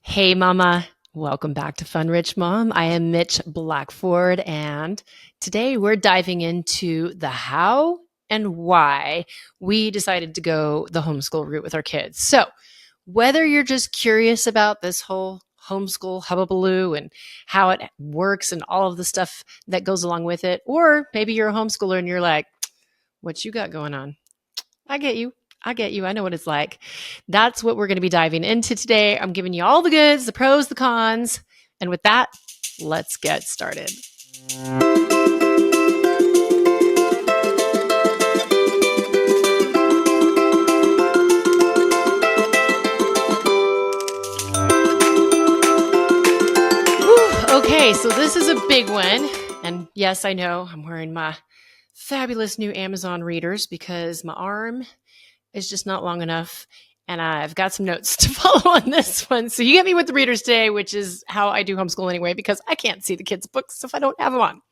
Hey, Mama. Welcome back to Fun Rich Mom. I am Mitch Blackford, and today we're diving into the how and why we decided to go the homeschool route with our kids. So, whether you're just curious about this whole homeschool hubbubaloo and how it works and all of the stuff that goes along with it, or maybe you're a homeschooler and you're like, what you got going on? I get you. I get you. I know what it's like. That's what we're going to be diving into today. I'm giving you all the goods, the pros, the cons. And with that, let's get started. Whew, okay, so this is a big one. And yes, I know I'm wearing my fabulous new Amazon readers because my arm is just not long enough. And I've got some notes to follow on this one. So you get me with the readers today, which is how I do homeschool anyway, because I can't see the kids' books if I don't have them on.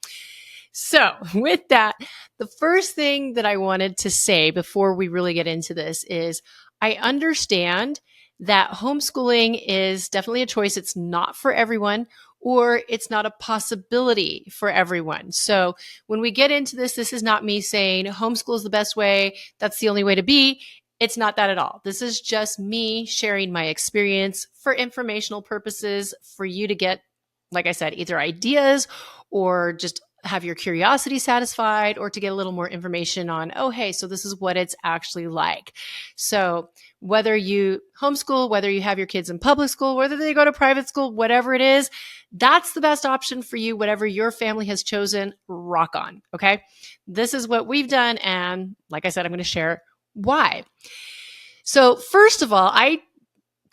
So with that, the first thing that I wanted to say before we really get into this is I understand that homeschooling is definitely a choice. It's not for everyone, or it's not a possibility for everyone. So when we get into this, this is not me saying homeschool is the best way. That's the only way to be. It's not that at all. This is just me sharing my experience for informational purposes for you to get, like I said, either ideas or just have your curiosity satisfied or to get a little more information on, oh, hey, so this is what it's actually like. So whether you homeschool, whether you have your kids in public school, whether they go to private school, whatever it is, that's the best option for you. Whatever your family has chosen, rock on. Okay. This is what we've done. And like I said, I'm going to share why. So first of all, I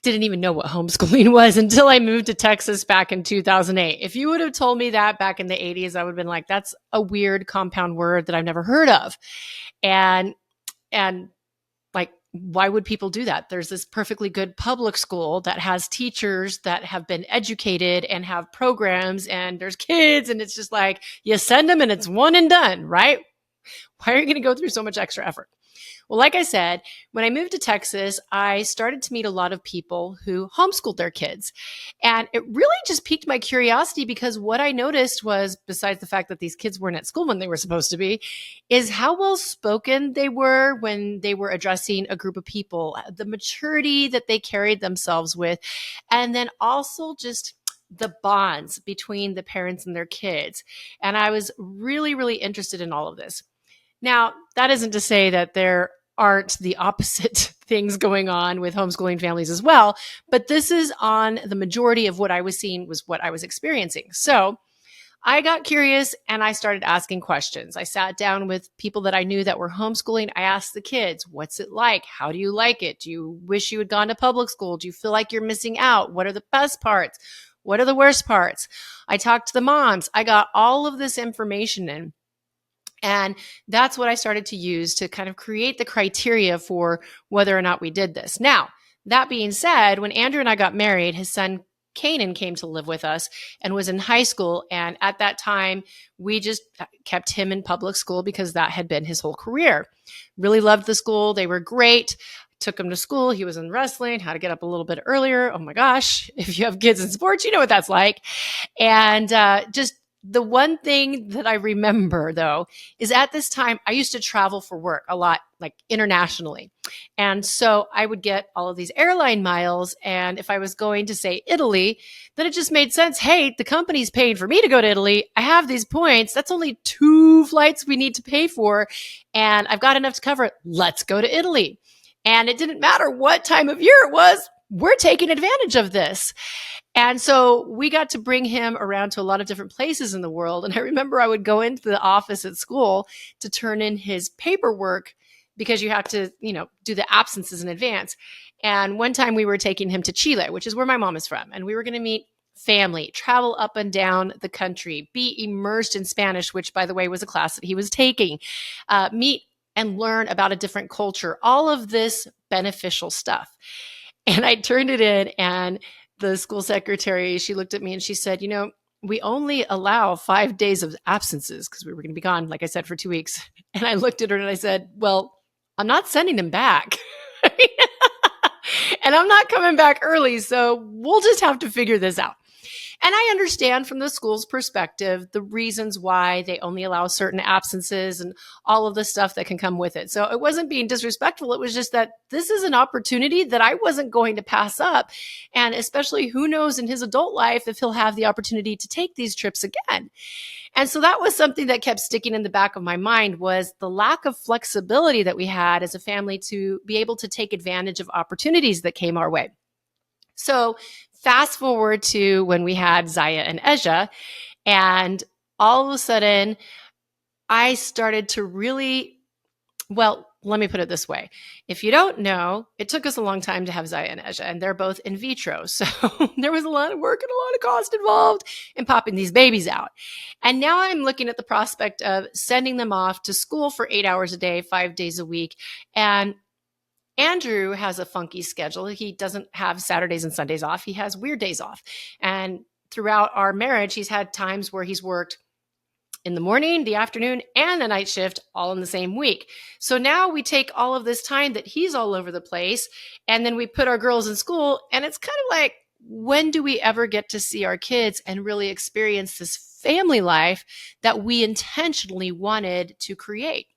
didn't even know what homeschooling was until I moved to Texas back in 2008. If you would have told me that back in the 80s, I would have been like, that's a weird compound word that I've never heard of. And like, why would people do that? There's this perfectly good public school that has teachers that have been educated and have programs, and there's kids, and it's just like you send them and it's one and done, right? Why are you going to go through so much extra effort? Well, like I said, when I moved to Texas, I started to meet a lot of people who homeschooled their kids. And it really just piqued my curiosity because what I noticed was, besides the fact that these kids weren't at school when they were supposed to be, is how well spoken they were when they were addressing a group of people, the maturity that they carried themselves with, and then also just the bonds between the parents and their kids. And I was really, really interested in all of this. Now, that isn't to say that there aren't the opposite things going on with homeschooling families as well, but this is on the majority of what I was seeing was what I was experiencing. So I got curious and I started asking questions. I sat down with people that I knew that were homeschooling. I asked the kids, what's it like? How do you like it? Do you wish you had gone to public school? Do you feel like you're missing out? What are the best parts? What are the worst parts? I talked to the moms. I got all of this information in. And that's what I started to use to kind of create the criteria for whether or not we did this. Now, that being said, when Andrew and I got married, his son Kanan came to live with us and was in high school. And at that time, we just kept him in public school because that had been his whole career. Really loved the school. They were great. Took him to school. He was in wrestling, had to get up a little bit earlier. Oh my gosh. If you have kids in sports, you know what that's like. And just the one thing that I remember, though, is at this time, I used to travel for work a lot, like internationally. And so I would get all of these airline miles. And if I was going to, say, Italy, then it just made sense. Hey, the company's paying for me to go to Italy. I have these points. That's only 2 flights we need to pay for. And I've got enough to cover it. Let's go to Italy. And it didn't matter what time of year it was. We're taking advantage of this. And so we got to bring him around to a lot of different places in the world. And I remember I would go into the office at school to turn in his paperwork because you have to, do the absences in advance. And one time we were taking him to Chile, which is where my mom is from. And we were going to meet family, travel up and down the country, be immersed in Spanish, which, by the way, was a class that he was taking, meet and learn about a different culture, all of this beneficial stuff. And I turned it in, and the school secretary, she looked at me and she said, we only allow 5 days of absences because we were going to be gone, like I said, for 2 weeks. And I looked at her and I said, well, I'm not sending him back. And and I'm not coming back early. So we'll just have to figure this out. And I understand from the school's perspective the reasons why they only allow certain absences and all of the stuff that can come with it. So it wasn't being disrespectful. It was just that this is an opportunity that I wasn't going to pass up. And especially who knows in his adult life if he'll have the opportunity to take these trips again. And so that was something that kept sticking in the back of my mind was the lack of flexibility that we had as a family to be able to take advantage of opportunities that came our way. So fast forward to when we had Zaya and Eja, and all of a sudden I started to really, well, let me put it this way. If you don't know, it took us a long time to have Zaya and Eja, and they're both in vitro. So there was a lot of work and a lot of cost involved in popping these babies out. And now I'm looking at the prospect of sending them off to school for 8 hours a day, 5 days a week. And Andrew has a funky schedule. He doesn't have Saturdays and Sundays off. He has weird days off. And throughout our marriage, he's had times where he's worked in the morning, the afternoon, and the night shift all in the same week. So now we take all of this time that he's all over the place, and then we put our girls in school, and it's kind of like, when do we ever get to see our kids and really experience this family life that we intentionally wanted to create?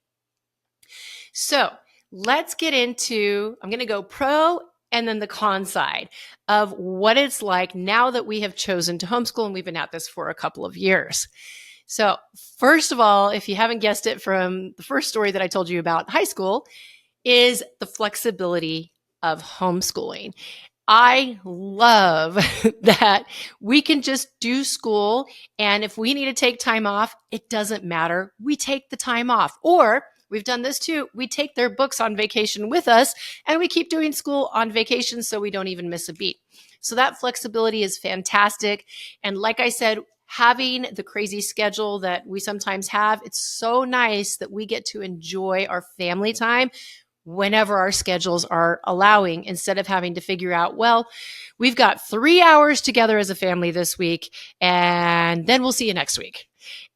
So let's get into, I'm going to go pro and then the con side of what it's like now that we have chosen to homeschool, and we've been at this for a couple of years. So first of all, if you haven't guessed it from the first story that I told you about high school, is the flexibility of homeschooling. I love that we can just do school, and if we need to take time off, it doesn't matter. We take the time off. Or we've done this too. We take their books on vacation with us, and we keep doing school on vacation so we don't even miss a beat. So that flexibility is fantastic. And like I said, having the crazy schedule that we sometimes have, it's so nice that we get to enjoy our family time whenever our schedules are allowing, instead of having to figure out, well, we've got 3 hours together as a family this week, and then we'll see you next week.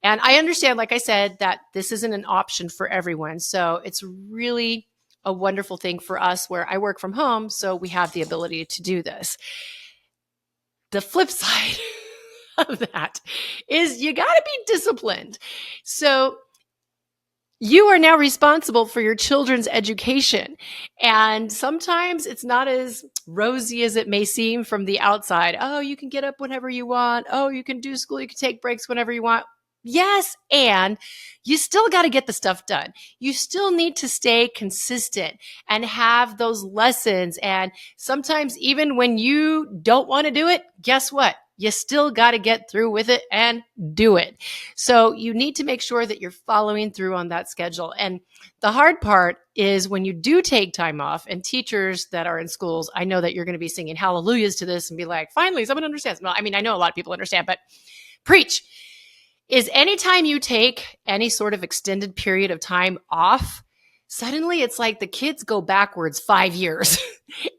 And I understand, like I said, that this isn't an option for everyone. So it's really a wonderful thing for us where I work from home, so we have the ability to do this. The flip side of that is you got to be disciplined. So you are now responsible for your children's education. And sometimes it's not as rosy as it may seem from the outside. Oh, you can get up whenever you want. Oh, you can do school. You can take breaks whenever you want. Yes, and you still got to get the stuff done. You still need to stay consistent and have those lessons. And sometimes even when you don't want to do it, guess what? You still got to get through with it and do it. So you need to make sure that you're following through on that schedule. And the hard part is when you do take time off, and teachers that are in schools, I know that you're going to be singing hallelujahs to this and be like, finally, someone understands. Well, I mean, I know a lot of people understand, but preach. Is anytime you take any sort of extended period of time off, suddenly it's like the kids go backwards 5 years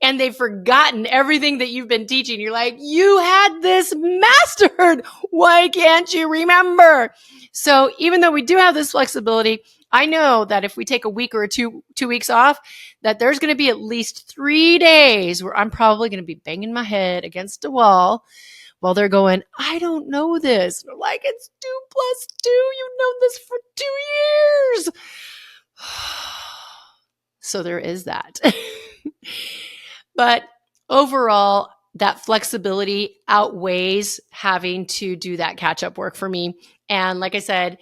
and they've forgotten everything that you've been teaching. You're like, you had this mastered. Why can't you remember? So even though we do have this flexibility, I know that if we take a week or two weeks off, that there's going to be at least 3 days where I'm probably going to be banging my head against a wall while they're going, I don't know this. We're like, it's 2 plus 2. You've known this for 2 years. So there is that. But overall, that flexibility outweighs having to do that catch-up work for me. And like I said,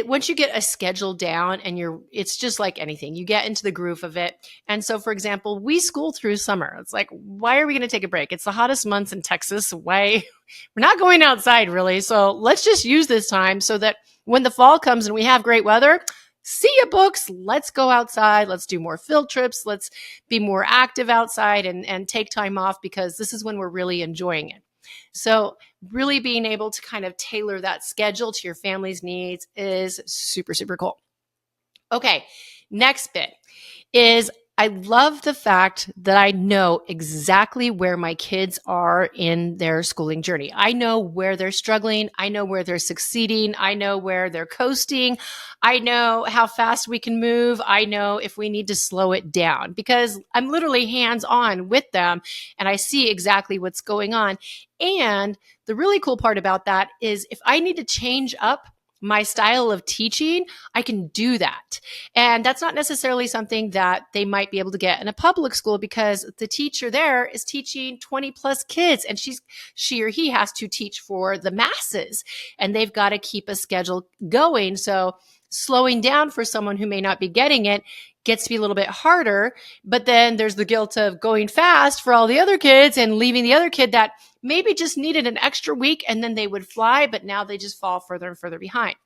once you get a schedule down and it's just like anything, you get into the groove of it. And so, for example, we school through summer. It's like, why are we going to take a break? It's the hottest months in Texas. Why? We're not going outside really. So let's just use this time so that when the fall comes and we have great weather, see ya books. Let's go outside. Let's do more field trips. Let's be more active outside and take time off, because this is when we're really enjoying it. So really being able to kind of tailor that schedule to your family's needs is super, super cool. Okay, next bit is I love the fact that I know exactly where my kids are in their schooling journey. I know where they're struggling. I know where they're succeeding. I know where they're coasting. I know how fast we can move. I know if we need to slow it down because I'm literally hands on with them and I see exactly what's going on. And the really cool part about that is if I need to change up my style of teaching, I can do that. And that's not necessarily something that they might be able to get in a public school because the teacher there is teaching 20 plus kids and she or he has to teach for the masses and they've got to keep a schedule going. So slowing down for someone who may not be getting it gets to be a little bit harder. But then there's the guilt of going fast for all the other kids and leaving the other kid that maybe just needed an extra week and then they would fly, but now they just fall further and further behind.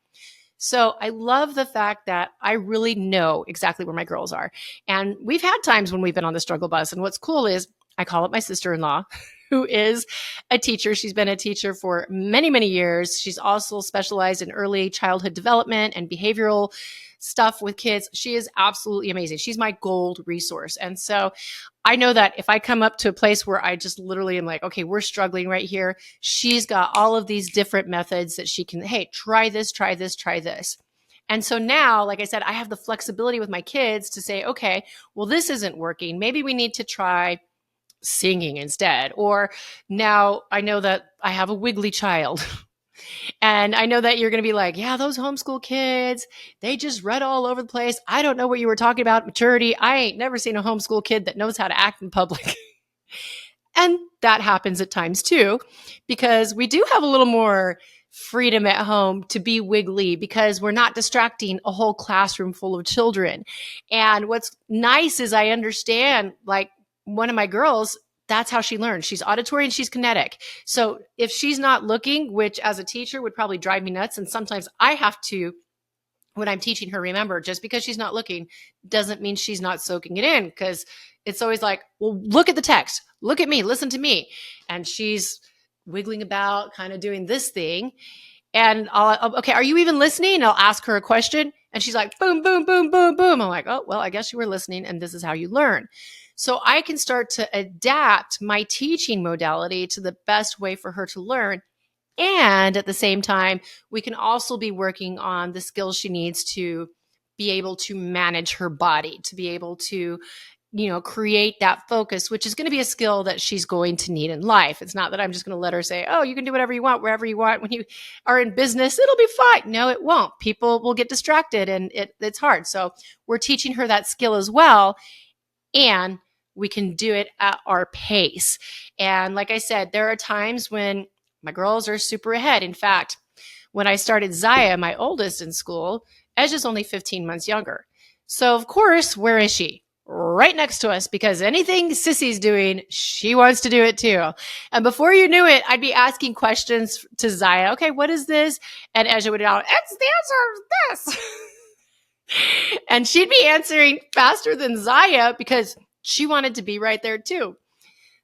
So I love the fact that I really know exactly where my girls are. And we've had times when we've been on the struggle bus. And what's cool is I call up my sister-in-law, who is a teacher. She's been a teacher for many, many years. She's also specialized in early childhood development and behavioral stuff with kids. She is absolutely amazing. She's my gold resource. And so I know that if I come up to a place where I just literally am like, okay, we're struggling right here, she's got all of these different methods that she can, hey, try this, try this, try this. And so now, like I said, I have the flexibility with my kids to say, okay, well, this isn't working. Maybe we need to try singing instead. Or now I know that I have a wiggly child. And I know that you're going to be like, yeah, those homeschool kids, they just read all over the place. I don't know what you were talking about, maturity. I ain't never seen a homeschool kid that knows how to act in public. And that happens at times too, because we do have a little more freedom at home to be wiggly because we're not distracting a whole classroom full of children. And what's nice is I understand, like one of my girls, that's how she learns. She's auditory and she's kinetic. So if she's not looking, which as a teacher would probably drive me nuts, and sometimes I have to, when I'm teaching her, remember, just because she's not looking doesn't mean she's not soaking it in, because it's always like, well, look at the text, look at me, listen to me. And she's wiggling about, kind of doing this thing. And okay, are you even listening? And I'll ask her a question. And she's like, boom, boom, boom, boom, boom. I'm like, oh, well, I guess you were listening and this is how you learn. So I can start to adapt my teaching modality to the best way for her to learn. And at the same time, we can also be working on the skills she needs to be able to manage her body, to be able to, create that focus, which is going to be a skill that she's going to need in life. It's not that I'm just going to let her say, oh, you can do whatever you want, wherever you want. When you are in business, it'll be fine. No, it won't. People will get distracted and it's hard. So we're teaching her that skill as well. And we can do it at our pace. And like I said, there are times when my girls are super ahead. In fact, when I started Zaya, my oldest in school, Ezra's only 15 months younger. So of course, where is she? Right next to us, because anything Sissy's doing, she wants to do it too. And before you knew it, I'd be asking questions to Zaya. Okay, what is this? And Ezra would out, it's the answer this. And she'd be answering faster than Zaya because she wanted to be right there too.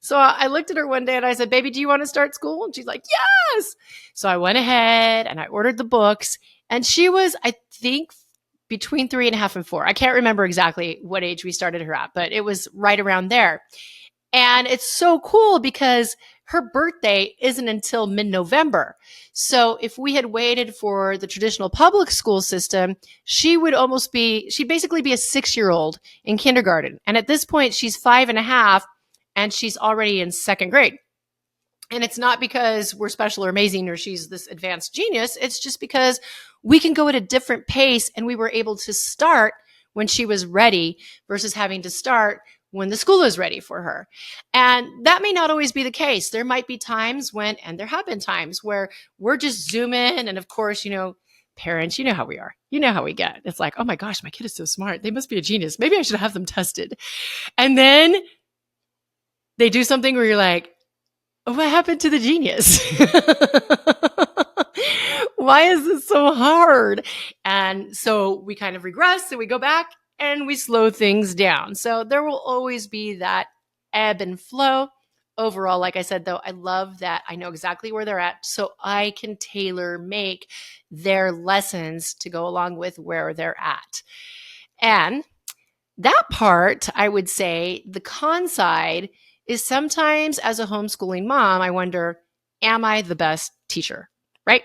So I looked at her one day and I said, baby, do you want to start school? And she's like, yes. So I went ahead and I ordered the books. And she was, I think, between 3.5 and 4. I can't remember exactly what age we started her at, but it was right around there. And it's so cool because her birthday isn't until mid-November. So if we had waited for the traditional public school system, she'd basically be a 6-year-old in kindergarten. And at this point, she's 5.5 and she's already in second grade. And it's not because we're special or amazing or she's this advanced genius. It's just because we can go at a different pace and we were able to start when she was ready versus having to start when the school is ready for her. And that may not always be the case. There might be times and there have been times where we're just zooming. And of course, parents, you know how we are. You know how we get. It's like, oh my gosh, my kid is so smart. They must be a genius. Maybe I should have them tested. And then they do something where you're like, what happened to the genius? Why is this so hard? And so we kind of regress and we go back and we slow things down. So there will always be that ebb and flow. Overall, like I said, though, I love that I know exactly where they're at so I can tailor make their lessons to go along with where they're at. And That part, I would say, the con side is sometimes as a homeschooling mom, I wonder, am I the best teacher? Right?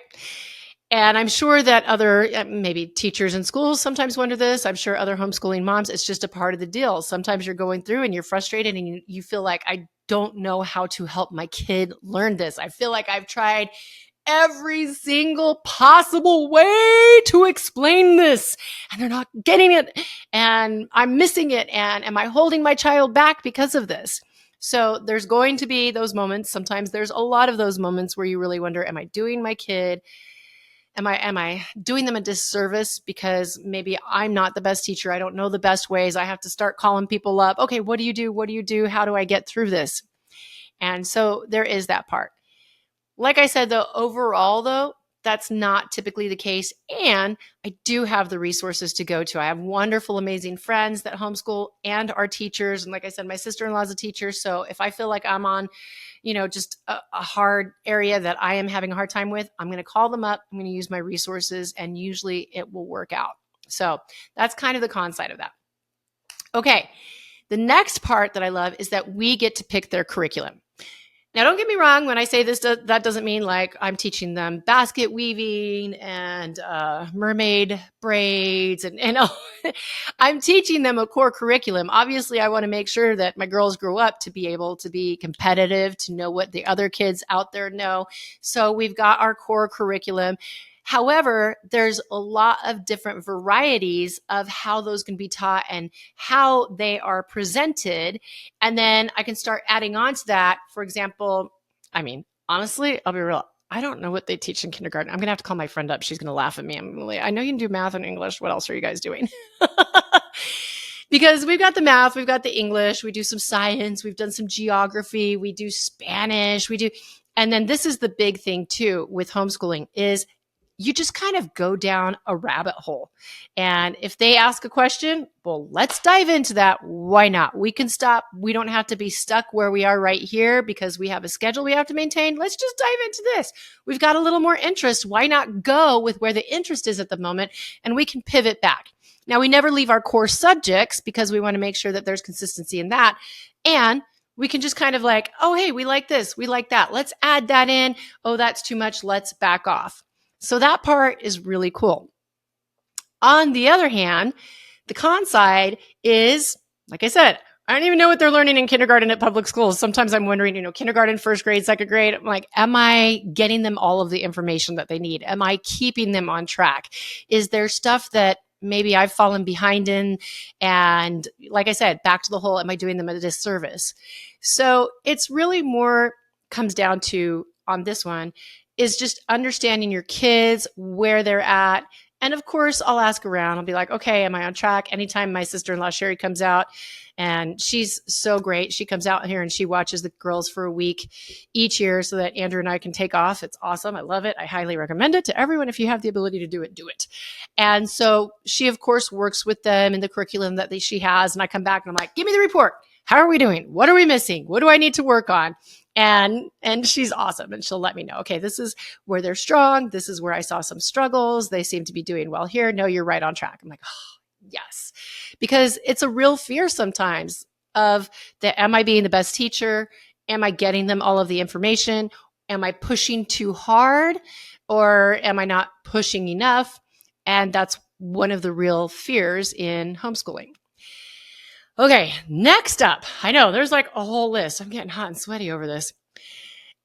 And I'm sure that other maybe teachers in schools sometimes wonder this. I'm sure other homeschooling moms, it's just a part of the deal. Sometimes you're going through and you're frustrated and you feel like, I don't know how to help my kid learn this. I feel like I've tried every single possible way to explain this and they're not getting it and I'm missing it. And am I holding my child back because of this? So there's going to be those moments. Sometimes there's a lot of those moments where you really wonder, am I doing my kid? Am I doing them a disservice because maybe I'm not the best teacher? I don't know the best ways. I have to start calling people up. Okay, what do you do? What do you do? How do I get through this? And so there is that part. Like I said, though, overall, though, that's not typically the case. And I do have the resources to go to. I have wonderful, amazing friends that homeschool and are teachers. And like I said, my sister-in-law is a teacher. So if I feel like I'm on, just a hard area that I am having a hard time with, I'm going to call them up. I'm going to use my resources and usually it will work out. So that's kind of the con side of that. Okay. The next part that I love is that we get to pick their curriculum. Now, don't get me wrong. When I say this, that doesn't mean like I'm teaching them basket weaving and mermaid braids. And I'm teaching them a core curriculum. Obviously, I want to make sure that my girls grow up to be able to be competitive, to know what the other kids out there know. So we've got our core curriculum. However, there's a lot of different varieties of how those can be taught and how they are presented. And then I can start adding on to that. For example, honestly, I'll be real. I don't know what they teach in kindergarten. I'm going to have to call my friend up. She's going to laugh at me. I know you can do math and English. What else are you guys doing? Because we've got the math, we've got the English, we do some science, we've done some geography, we do Spanish, and then this is the big thing too with homeschooling is you just kind of go down a rabbit hole. And if they ask a question, well, let's dive into that. Why not? We can stop. We don't have to be stuck where we are right here because we have a schedule we have to maintain. Let's just dive into this. We've got a little more interest. Why not go with where the interest is at the moment? And we can pivot back. Now, we never leave our core subjects because we want to make sure that there's consistency in that. And we can just kind of like, oh, hey, we like this. We like that. Let's add that in. Oh, that's too much. Let's back off. So that part is really cool. On the other hand, the con side is, like I said, I don't even know what they're learning in kindergarten at public schools. Sometimes I'm wondering, kindergarten, first grade, second grade, I'm like, am I getting them all of the information that they need? Am I keeping them on track? Is there stuff that maybe I've fallen behind in? And like I said, back to the whole, am I doing them a disservice? So it's really more comes down to, on this one, is just understanding your kids, where they're at. And of course, I'll ask around. I'll be like, okay, am I on track? Anytime my sister-in-law, Sherry, comes out, and she's so great. She comes out here and she watches the girls for a week each year so that Andrew and I can take off. It's awesome. I love it. I highly recommend it to everyone. If you have the ability to do it, do it. And so she, of course, works with them in the curriculum that she has. And I come back and I'm like, give me the report. How are we doing? What are we missing? What do I need to work on? And she's awesome. And she'll let me know, okay, this is where they're strong. This is where I saw some struggles. They seem to be doing well here. No, you're right on track. I'm like, oh, yes. Because it's a real fear sometimes of am I being the best teacher? Am I getting them all of the information? Am I pushing too hard? Or am I not pushing enough? And that's one of the real fears in homeschooling. Okay, next up, I know there's like a whole list. I'm getting hot and sweaty over this.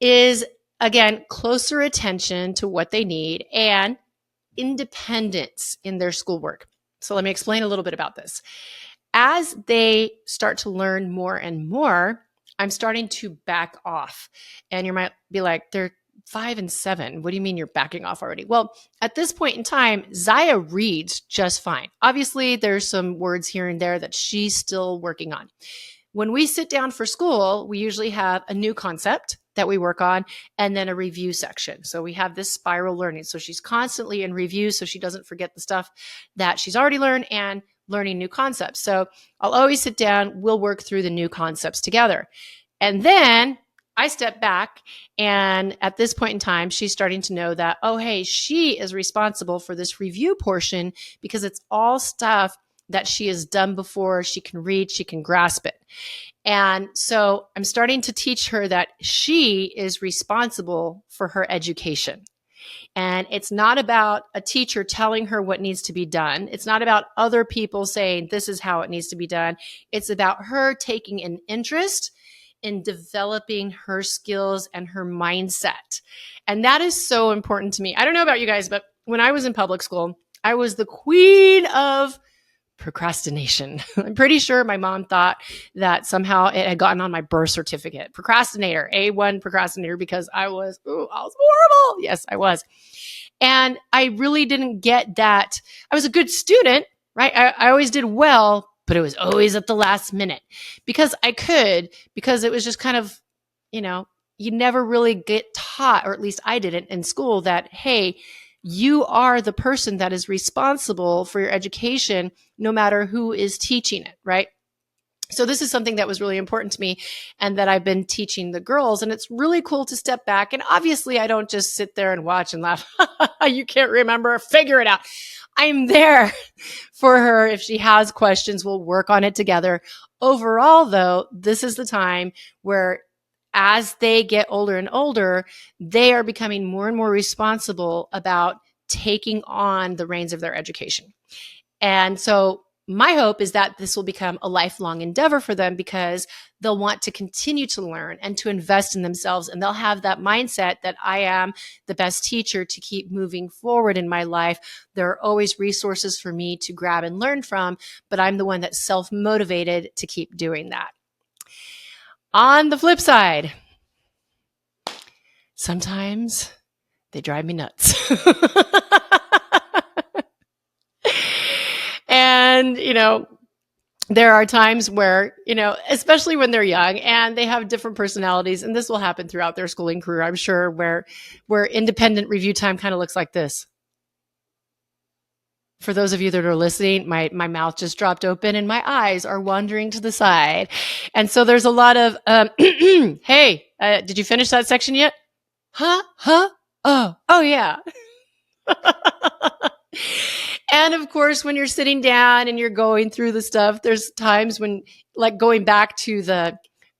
Is, again, closer attention to what they need and independence in their schoolwork. So let me explain a little bit about this. As they start to learn more and more, I'm starting to back off. And you might be like, they're 5 and 7. What do you mean you're backing off already? Well, at this point in time, Zaya reads just fine. Obviously, there's some words here and there that she's still working on. When we sit down for school, we usually have a new concept that we work on and then a review section. So we have this spiral learning. So she's constantly in review so she doesn't forget the stuff that she's already learned and learning new concepts. So I'll always sit down, we'll work through the new concepts together. And then I step back, and at this point in time, she's starting to know that, oh, hey, she is responsible for this review portion because it's all stuff that she has done before. She can read, she can grasp it. And so I'm starting to teach her that she is responsible for her education. And it's not about a teacher telling her what needs to be done. It's not about other people saying this is how it needs to be done. It's about her taking an interest in developing her skills and her mindset. And that is so important to me. I don't know about you guys, but when I was in public school, I was the queen of procrastination. I'm pretty sure my mom thought that somehow it had gotten on my birth certificate. Procrastinator, A1 procrastinator, because I was horrible. Yes, I was. And I really didn't get that. I was a good student, right? I always did well, but it was always at the last minute because because it was just kind of, you never really get taught, or at least I didn't in school, that, hey, you are the person that is responsible for your education, no matter who is teaching it, right? So this is something that was really important to me and that I've been teaching the girls. And it's really cool to step back. And obviously, I don't just sit there and watch and laugh. You can't remember, figure it out. I'm there for her. If she has questions, we'll work on it together. Overall, though, this is the time where as they get older and older, they are becoming more and more responsible about taking on the reins of their education. And so my hope is that this will become a lifelong endeavor for them because they'll want to continue to learn and to invest in themselves. And they'll have that mindset that I am the best teacher to keep moving forward in my life. There are always resources for me to grab and learn from, but I'm the one that's self-motivated to keep doing that. On the flip side, sometimes they drive me nuts. And, there are times where, especially when they're young and they have different personalities, and this will happen throughout their schooling career, I'm sure, where independent review time kind of looks like this. For those of you that are listening, my mouth just dropped open and my eyes are wandering to the side. And so there's a lot of, hey, did you finish that section yet? Huh? Oh yeah. And of course, when you're sitting down and you're going through the stuff, there's times when, like, going back to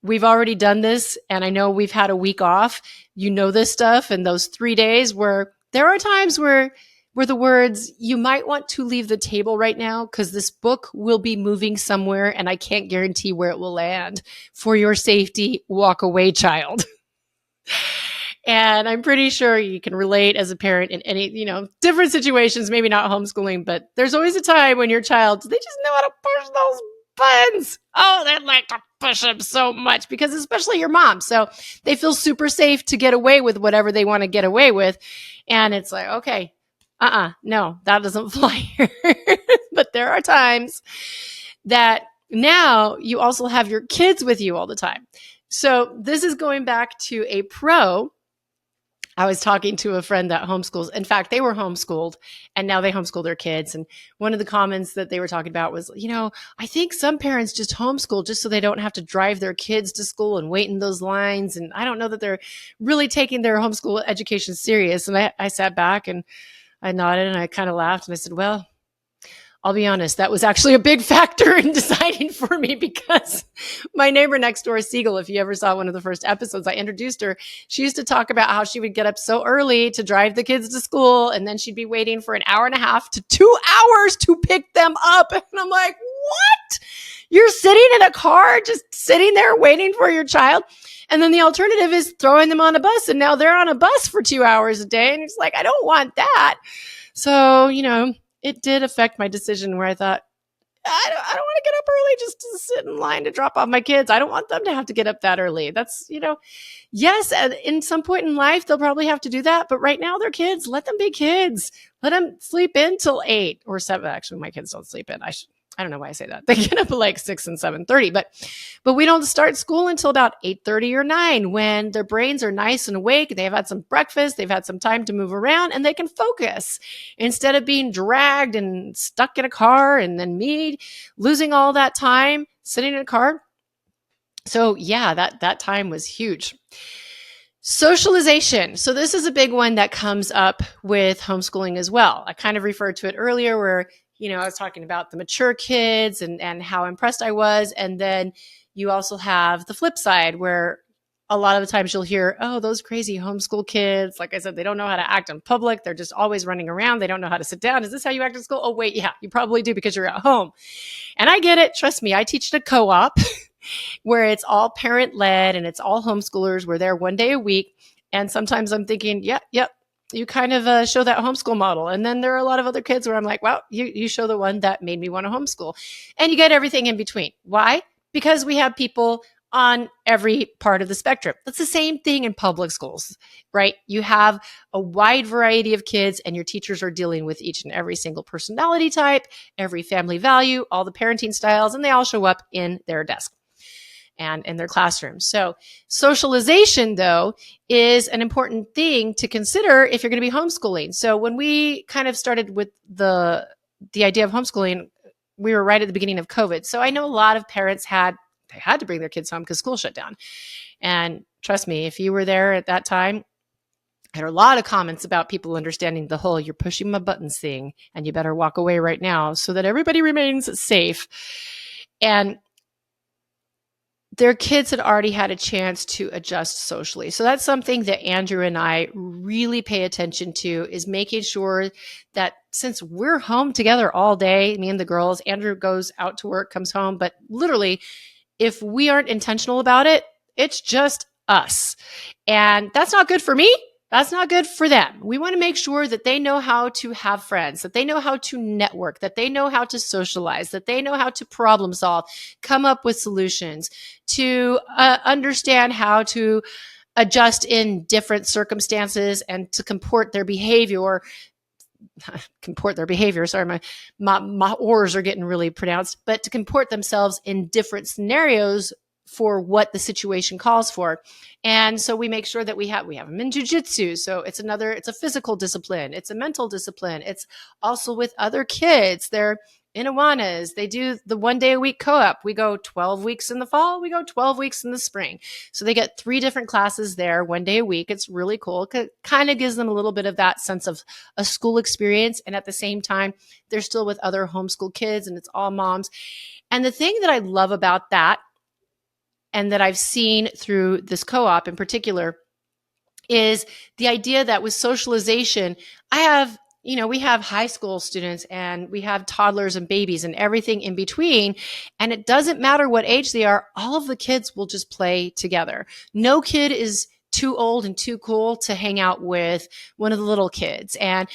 we've already done this and I know we've had a week off, this stuff, and those 3 days where there are times where the words, you might want to leave the table right now because this book will be moving somewhere and I can't guarantee where it will land. For your safety, walk away, child. And I'm pretty sure you can relate as a parent in any, different situations, maybe not homeschooling, but there's always a time when your child, they just know how to push those buttons. Oh, they like to push them so much because especially your mom. So they feel super safe to get away with whatever they want to get away with. And it's like, okay, no, that doesn't fly here. But there are times that now you also have your kids with you all the time. So this is going back to a pro. I was talking to a friend that homeschools. In fact, they were homeschooled and now they homeschool their kids. And one of the comments that they were talking about was, I think some parents just homeschool just so they don't have to drive their kids to school and wait in those lines. And I don't know that they're really taking their homeschool education serious. And I sat back and I nodded and I kind of laughed and I said, well, I'll be honest, that was actually a big factor in deciding for me because my neighbor next door, Siegel, if you ever saw one of the first episodes, I introduced her. She used to talk about how she would get up so early to drive the kids to school and then she'd be waiting for an hour and a half to 2 hours to pick them up. And I'm like, what? You're sitting in a car, just sitting there waiting for your child? And then the alternative is throwing them on a bus and now they're on a bus for 2 hours a day. And it's like, I don't want that. So, it did affect my decision where I thought, I don't want to get up early just to sit in line to drop off my kids. I don't want them to have to get up that early. That's, yes, in some point in life, they'll probably have to do that. But right now they're kids. Let them be kids. Let them sleep in till 8 or 7. Actually, my kids don't sleep in. I don't know why I say that. They get up at like 6 and 7:30, but we don't start school until about 8:30 or 9 when their brains are nice and awake. They've had some breakfast. They've had some time to move around and they can focus instead of being dragged and stuck in a car and then me losing all that time sitting in a car. So yeah, that time was huge. Socialization. So this is a big one that comes up with homeschooling as well. I kind of referred to it earlier where I was talking about the mature kids and how impressed I was. And then you also have the flip side where a lot of the times you'll hear, oh, those crazy homeschool kids, like I said, they don't know how to act in public. They're just always running around. They don't know how to sit down. Is this how you act in school? Oh, wait, yeah, you probably do because you're at home. And I get it. Trust me, I teach at a co-op where it's all parent led and it's all homeschoolers. We're there one day a week. And sometimes I'm thinking, yep, you kind of show that homeschool model. And then there are a lot of other kids where I'm like, well, you show the one that made me want to homeschool. And you get everything in between. Why? Because we have people on every part of the spectrum. That's the same thing in public schools, right? You have a wide variety of kids and your teachers are dealing with each and every single personality type, every family value, all the parenting styles, and they all show up in their desk and in their classrooms. So socialization, though, is an important thing to consider if you're going to be homeschooling. So when we kind of started with the idea of homeschooling, we were right at the beginning of COVID. So I know a lot of parents had to bring their kids home because school shut down. And trust me, if you were there at that time, I had a lot of comments about people understanding the whole "you're pushing my buttons" thing, and you better walk away right now so that everybody remains safe. And their kids had already had a chance to adjust socially. So that's something that Andrew and I really pay attention to, is making sure that since we're home together all day, me and the girls, Andrew goes out to work, comes home, but literally, if we aren't intentional about it, it's just us. And that's not good for me. That's not good for them. We want to make sure that they know how to have friends, that they know how to network, that they know how to socialize, that they know how to problem solve, come up with solutions, to understand how to adjust in different circumstances and to comport their behavior. Sorry, my R's are getting really pronounced, but to comport themselves in different scenarios for what the situation calls for. And so we make sure that we have them in jujitsu. So it's a physical discipline. It's a mental discipline. It's also with other kids. They're in Awanas. They do the 1 day a week co-op. We go 12 weeks in the fall. We go 12 weeks in the spring. So they get 3 different classes there 1 day a week. It's really cool. It kind of gives them a little bit of that sense of a school experience. And at the same time, they're still with other homeschool kids and it's all moms. And the thing that I love about that, and that I've seen through this co-op in particular, is the idea that with socialization, we have high school students and we have toddlers and babies and everything in between. And it doesn't matter what age they are, all of the kids will just play together. No kid is too old and too cool to hang out with one of the little kids. And,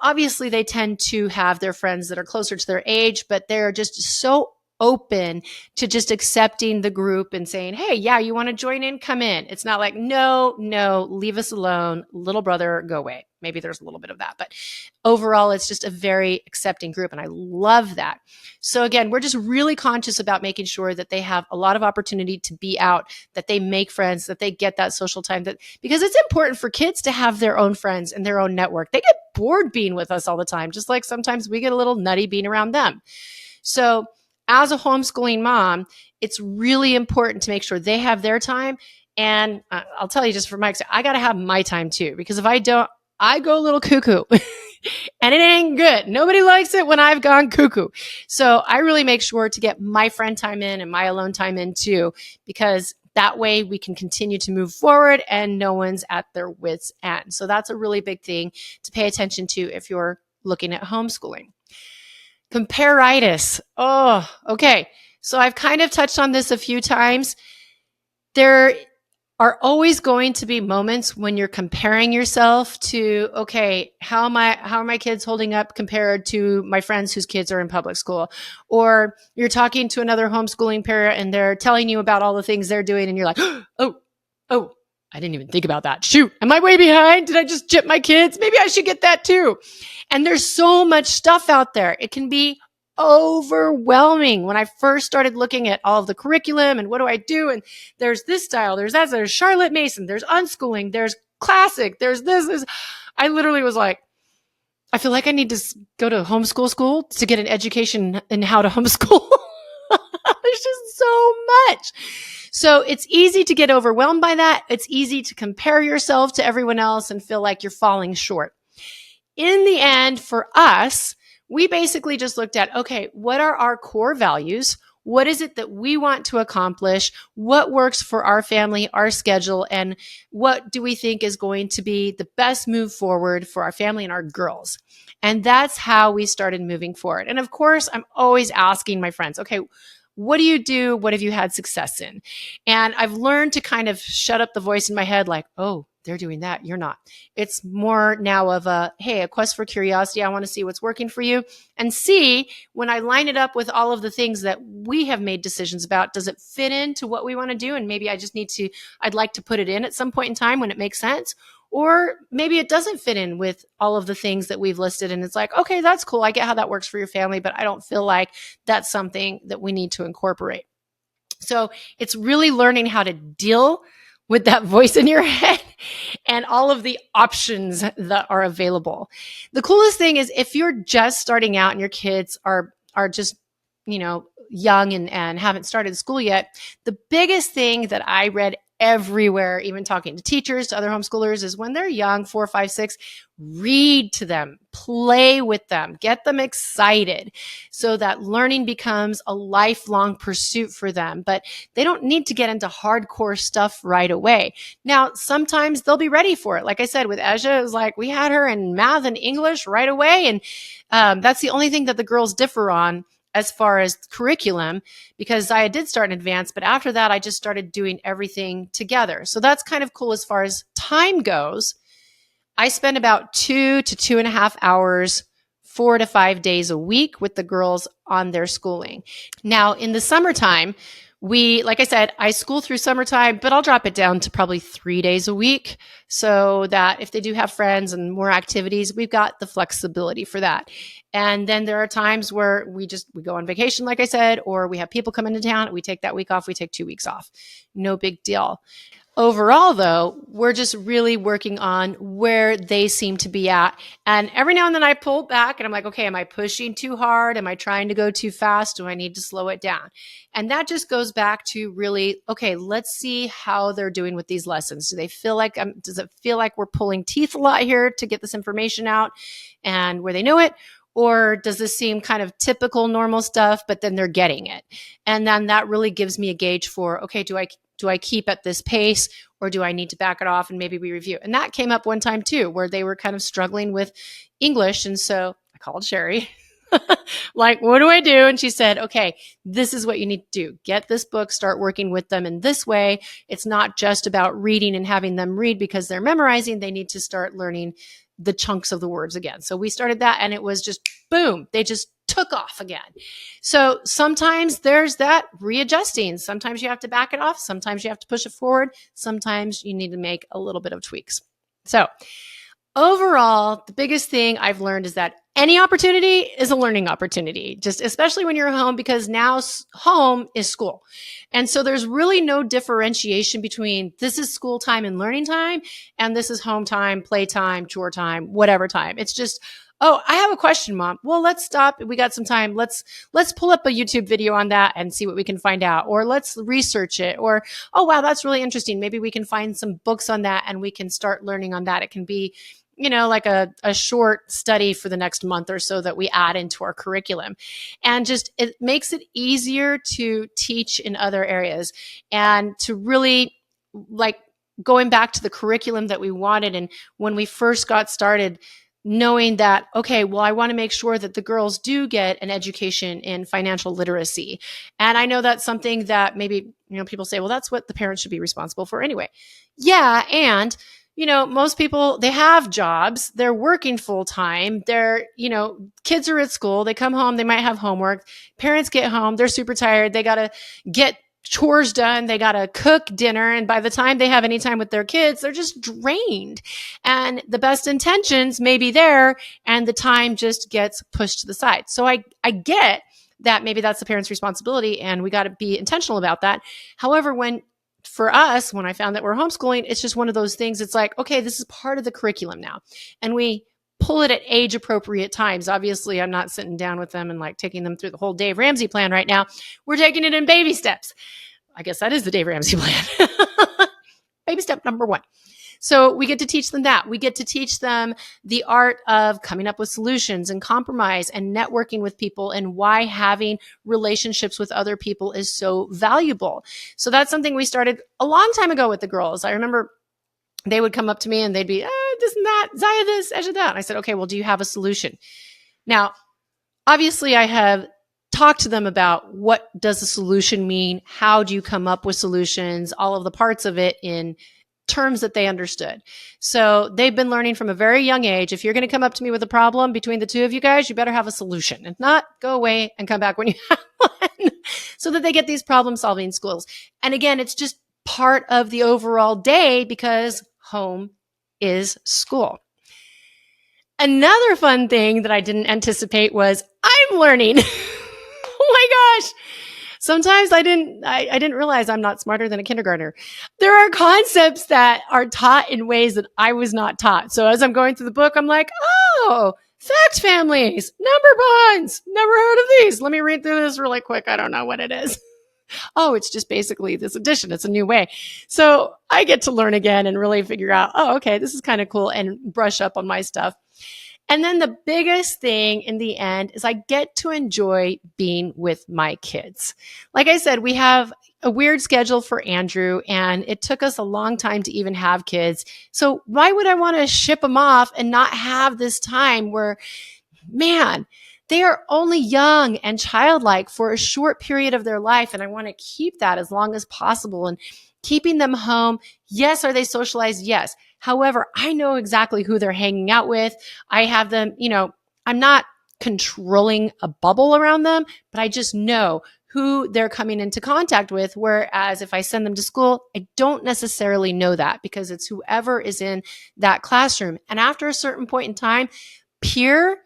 obviously they tend to have their friends that are closer to their age, but they're just so open to just accepting the group and saying, hey, yeah, you want to join in? Come in. It's not like, no, leave us alone. Little brother, go away. Maybe there's a little bit of that, but overall, it's just a very accepting group. And I love that. So again, we're just really conscious about making sure that they have a lot of opportunity to be out, that they make friends, that they get that social time, because it's important for kids to have their own friends and their own network. They get bored being with us all the time, just like sometimes we get a little nutty being around them. So as a homeschooling mom, it's really important to make sure they have their time. And I'll tell you, just for my experience, I got to have my time too, because if I don't, I go a little cuckoo and it ain't good. Nobody likes it when I've gone cuckoo. So I really make sure to get my friend time in and my alone time in too, because that way we can continue to move forward and no one's at their wits' end. So that's a really big thing to pay attention to if you're looking at homeschooling. Comparitis. Oh, okay. So I've kind of touched on this a few times. There are always going to be moments when you're comparing yourself to, okay, how are my kids holding up compared to my friends whose kids are in public school? Or you're talking to another homeschooling parent and they're telling you about all the things they're doing and you're like, oh, I didn't even think about that. Shoot, am I way behind? Did I just jip my kids? Maybe I should get that too. And there's so much stuff out there. It can be overwhelming. When I first started looking at all of the curriculum and what do I do? And there's this style, there's that, there's Charlotte Mason, there's unschooling, there's classic, there's this. I literally was like, I feel like I need to go to homeschool school to get an education in how to homeschool. There's just so much. So it's easy to get overwhelmed by that. It's easy to compare yourself to everyone else and feel like you're falling short. In the end, for us, we basically just looked at, okay, what are our core values? What is it that we want to accomplish? What works for our family, our schedule, and what do we think is going to be the best move forward for our family and our girls? And that's how we started moving forward. And of course, I'm always asking my friends, okay, what do you do? What have you had success in? And I've learned to kind of shut up the voice in my head like, oh, they're doing that. You're not. It's more now of a, hey, a quest for curiosity. I want to see what's working for you and see when I line it up with all of the things that we have made decisions about, does it fit into what we want to do? And maybe I just need to, I'd like to put it in at some point in time when it makes sense. Or maybe it doesn't fit in with all of the things that we've listed. And it's like, okay, that's cool. I get how that works for your family, but I don't feel like that's something that we need to incorporate. So it's really learning how to deal with that voice in your head and all of the options that are available. The coolest thing is if you're just starting out and your kids are just, young and haven't started school yet, the biggest thing that I read everywhere, even talking to teachers, to other homeschoolers, is when they're young, 4, 5, 6, read to them, play with them, get them excited so that learning becomes a lifelong pursuit for them. But they don't need to get into hardcore stuff right away. Now, sometimes they'll be ready for it. Like I said, with Asia, it was like we had her in math and English right away. And that's the only thing that the girls differ on as far as curriculum, because I did start in advanced, but after that, I just started doing everything together. So that's kind of cool as far as time goes. I spend about 2 to 2.5 hours, 4 to 5 days a week with the girls on their schooling. Now, in the summertime, like I said, I school through summertime, but I'll drop it down to probably 3 days a week so that if they do have friends and more activities, we've got the flexibility for that. And then there are times where we go on vacation, like I said, or we have people come into town. We take that week off. We take 2 weeks off. No big deal. Overall, though, we're just really working on where they seem to be at. And every now and then I pull back and I'm like, okay, am I pushing too hard? Am I trying to go too fast? Do I need to slow it down? And that just goes back to really, okay, let's see how they're doing with these lessons. Does it feel like we're pulling teeth a lot here to get this information out and where they know it? Or does this seem kind of typical normal stuff, but then they're getting it? And then that really gives me a gauge for, okay, do I keep at this pace or do I need to back it off and maybe we review? And that came up one time too, where they were kind of struggling with English. And so I called Sherry, like, what do I do? And she said, okay, this is what you need to do. Get this book, start working with them in this way. It's not just about reading and having them read because they're memorizing. They need to start learning the chunks of the words again. So we started that and it was just boom, they just took off again. So sometimes there's that readjusting. Sometimes you have to back it off. Sometimes you have to push it forward. Sometimes you need to make a little bit of tweaks. So overall, the biggest thing I've learned is that any opportunity is a learning opportunity, just especially when you're home, because now home is school. And so there's really no differentiation between this is school time and learning time, and this is home time, play time, chore time, whatever time. It's just, oh, I have a question, Mom. Well, let's stop. We got some time. Let's pull up a YouTube video on that and see what we can find out, or let's research it, or, oh, wow, that's really interesting. Maybe we can find some books on that and we can start learning on that. It can be, like a short study for the next month or so that we add into our curriculum. And just, it makes it easier to teach in other areas and to really like going back to the curriculum that we wanted. And when we first got started, knowing that, okay, well, I want to make sure that the girls do get an education in financial literacy. And I know that's something that maybe, people say, well, that's what the parents should be responsible for anyway. Yeah. And most people, they have jobs, they're working full time, they're, kids are at school, they come home, they might have homework, parents get home, they're super tired, they got to get chores done, they got to cook dinner. And by the time they have any time with their kids, they're just drained. And the best intentions may be there and the time just gets pushed to the side. So I get that maybe that's the parent's responsibility and we got to be intentional about that. However, for us, when I found that we're homeschooling, it's just one of those things. It's like, okay, this is part of the curriculum now. And we pull it at age appropriate times. Obviously, I'm not sitting down with them and like taking them through the whole Dave Ramsey plan right now. We're taking it in baby steps. I guess that is the Dave Ramsey plan. Baby step number 1. So we get to teach them that. We get to teach them the art of coming up with solutions and compromise and networking with people, and why having relationships with other people is so valuable. So that's something we started a long time ago with the girls. I remember they would come up to me and they'd be, this and that, Zaya this, Esha that. And I said, okay, well, do you have a solution? Now, obviously, I have talked to them about what does a solution mean? How do you come up with solutions? All of the parts of it in terms that they understood. So they've been learning from a very young age. If you're going to come up to me with a problem between the two of you guys, you better have a solution, and not go away and come back when you have one, so that they get these problem solving skills. And again, it's just part of the overall day, because home is school. Another fun thing that I didn't anticipate was I'm learning. Oh my gosh. Sometimes I didn't realize I'm not smarter than a kindergartner. There are concepts that are taught in ways that I was not taught. So as I'm going through the book, I'm like, oh, fact families, number bonds, never heard of these. Let me read through this really quick. I don't know what it is. Oh, it's just basically this addition. It's a new way. So I get to learn again and really figure out, oh, okay, this is kind of cool, and brush up on my stuff. And then the biggest thing in the end is I get to enjoy being with my kids. Like I said, we have a weird schedule for Andrew, and it took us a long time to even have kids. So why would I want to ship them off and not have this time where, man, they are only young and childlike for a short period of their life. And I want to keep that as long as possible. And keeping them home, yes. Are they socialized? Yes. However, I know exactly who they're hanging out with. I have them, I'm not controlling a bubble around them, but I just know who they're coming into contact with. Whereas if I send them to school, I don't necessarily know that, because it's whoever is in that classroom. And after a certain point in time, peer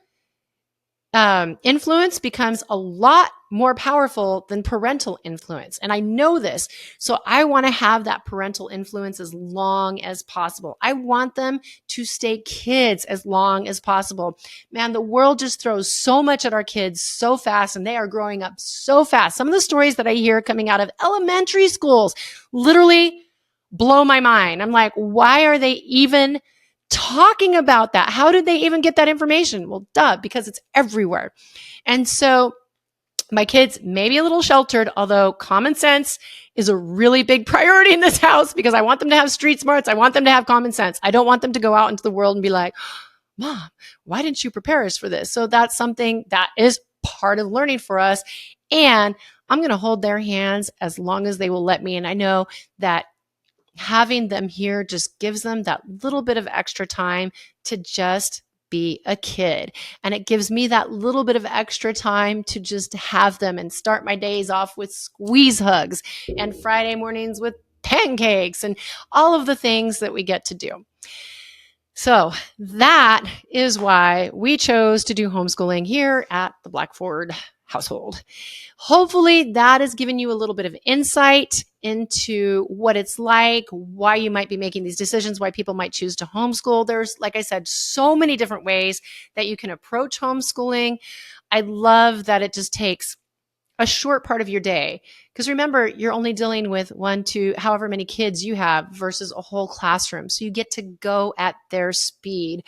influence becomes a lot more powerful than parental influence. And I know this. So I want to have that parental influence as long as possible. I want them to stay kids as long as possible. Man, the world just throws so much at our kids so fast, and they are growing up so fast. Some of the stories that I hear coming out of elementary schools literally blow my mind. I'm like, why are they even talking about that? How did they even get that information? Well, duh, because it's everywhere. And so my kids may be a little sheltered, although common sense is a really big priority in this house, because I want them to have street smarts. I want them to have common sense. I don't want them to go out into the world and be like, Mom, why didn't you prepare us for this? So that's something that is part of learning for us. And I'm going to hold their hands as long as they will let me. And I know that having them here just gives them that little bit of extra time to just be a kid. And it gives me that little bit of extra time to just have them and start my days off with squeeze hugs and Friday mornings with pancakes and all of the things that we get to do. So that is why we chose to do homeschooling here at the Blackford household. Hopefully that has given you a little bit of insight into what it's like, why you might be making these decisions, why people might choose to homeschool. There's, like I said, so many different ways that you can approach homeschooling. I love that it just takes a short part of your day. Because remember, you're only dealing with 1, 2, however many kids you have versus a whole classroom. So you get to go at their speed.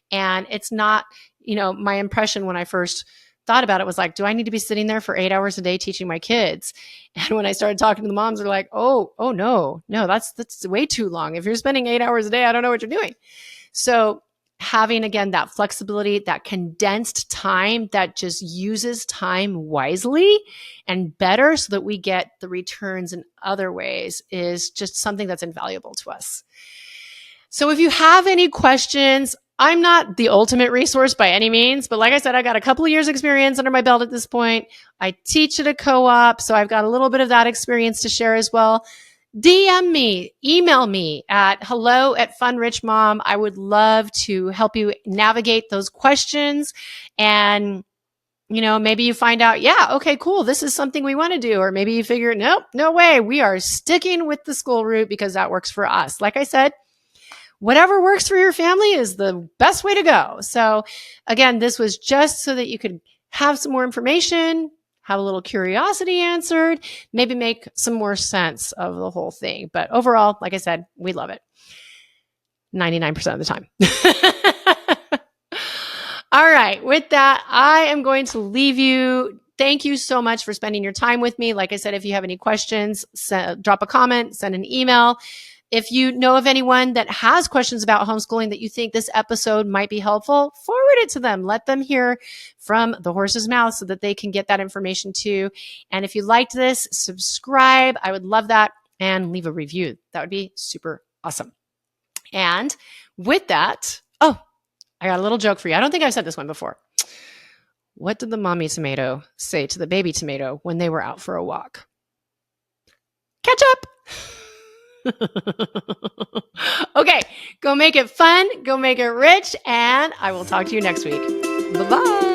And it's not, my impression when I first thought about it was like, do I need to be sitting there for 8 hours a day teaching my kids? And when I started talking to the moms, they're like, oh no, that's way too long. If you're spending 8 hours a day, I don't know what you're doing. So having, again, that flexibility, that condensed time that just uses time wisely and better so that we get the returns in other ways is just something that's invaluable to us. So if you have any questions, I'm not the ultimate resource by any means, but like I said, I got a couple of years experience under my belt at this point. I teach at a co-op, so I've got a little bit of that experience to share as well. DM me, email me at hello@funrichmom. I would love to help you navigate those questions. And, maybe you find out, yeah, okay, cool, this is something we want to do. Or maybe you figure, nope, no way. We are sticking with the school route because that works for us. Like I said, whatever works for your family is the best way to go. So again, this was just so that you could have some more information, have a little curiosity answered, maybe make some more sense of the whole thing. But overall, like I said, we love it. 99% of the time. All right. With that, I am going to leave you. Thank you so much for spending your time with me. Like I said, if you have any questions, drop a comment, send an email. If you know of anyone that has questions about homeschooling that you think this episode might be helpful, forward it to them. Let them hear from the horse's mouth so that they can get that information too. And if you liked this, subscribe. I would love that. And leave a review. That would be super awesome. And with that, I got a little joke for you. I don't think I've said this one before. What did the mommy tomato say to the baby tomato when they were out for a walk? Catch up. Okay, go make it fun, go make it rich, and I will talk to you next week. Bye-bye.